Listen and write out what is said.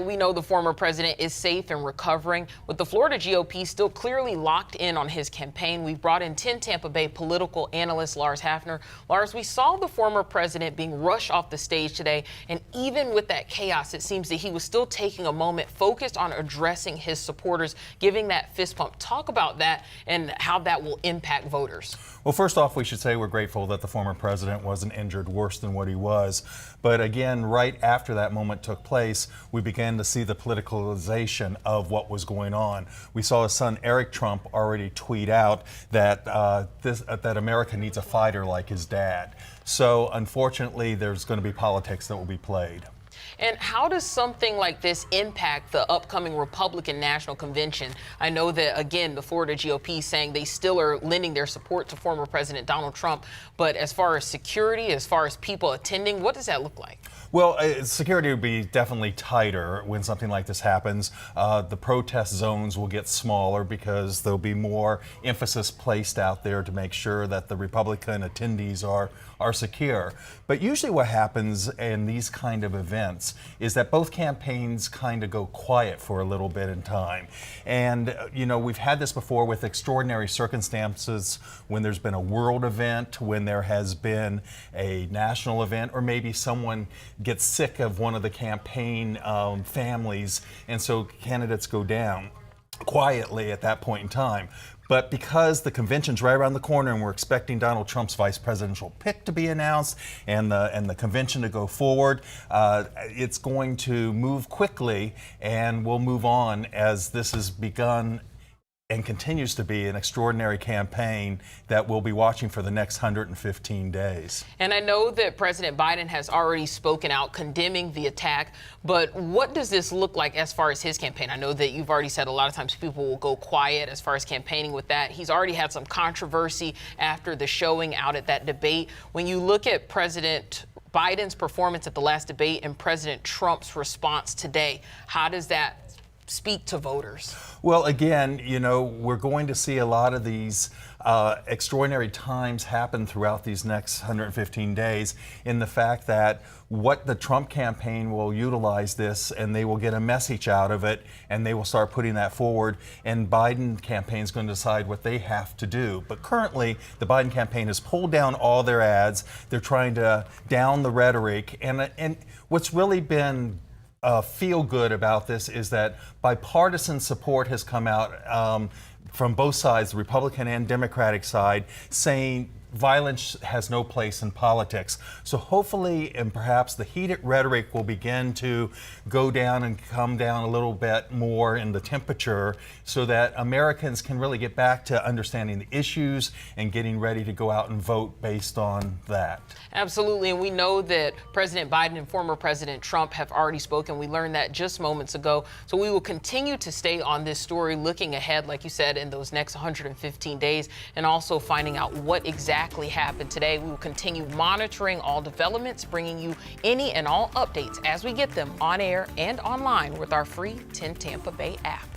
We know the former president is safe and recovering, with the Florida GOP still clearly locked in on his campaign. We've brought in 10 Tampa Bay political analyst Lars Hafner. Lars, we saw the former president being rushed off the stage today, and even with that chaos, it seems that he was still taking a moment focused on addressing his supporters, giving that fist pump. Talk about that and how that will impact voters. Well, first off, we should say we're grateful that the former president wasn't injured worse than what he was. But again, right after that moment took place, we began to see the politicalization of what was going on. We saw his son Eric Trump already tweet out that that America needs a fighter like his dad. So unfortunately, there's going to be politics that will be played. And how does something like this impact the upcoming Republican National Convention? I know that, again, the Florida GOP saying they still are lending their support to former President Donald Trump. But as far as security, as far as people attending, what does that look like? Well, security would be definitely tighter when something like this happens. The protest zones will get smaller because there'll be more emphasis placed out there to make sure that the Republican attendees are secure. But usually what happens in these kind of events is that both campaigns kind of go quiet for a little bit in time. And, you know, we've had this before with extraordinary circumstances when there's been a world event, when there has been a national event, or maybe someone gets sick of one of the campaign families, and so candidates go down quietly at that point in time. But because the convention's right around the corner and we're expecting Donald Trump's vice presidential pick to be announced and the convention to go forward, it's going to move quickly, and we'll move on as this has begun and continues to be an extraordinary campaign that we'll be watching for the next 115 days. And I know that President Biden has already spoken out condemning the attack, but what does this look like as far as his campaign? I know that you've already said a lot of times people will go quiet as far as campaigning with that. He's already had some controversy after the showing out at that debate. When you look at President Biden's performance at the last debate and President Trump's response today, how does that speak to voters? Well, again, you know, we're going to see a lot of these extraordinary times happen throughout these next 115 days in the fact that what the Trump campaign will utilize this, and they will get a message out of it, and they will start putting that forward, and Biden campaign is going to decide what they have to do. But currently, the Biden campaign has pulled down all their ads. They're trying to down the rhetoric, and what's really been feel good about this is that bipartisan support has come out from both sides, the Republican and Democratic side, saying violence has no place in politics. So hopefully, and perhaps the heated rhetoric will begin to go down and come down a little bit more in the temperature so that Americans can really get back to understanding the issues and getting ready to go out and vote based on that. Absolutely, and we know that President Biden and former President Trump have already spoken. We learned that just moments ago. So we will continue to stay on this story, looking ahead, like you said, in those next 115 days, and also finding out what exactly happened today. We will continue monitoring all developments, bringing you any and all updates as we get them on air and online with our free 10 Tampa Bay app.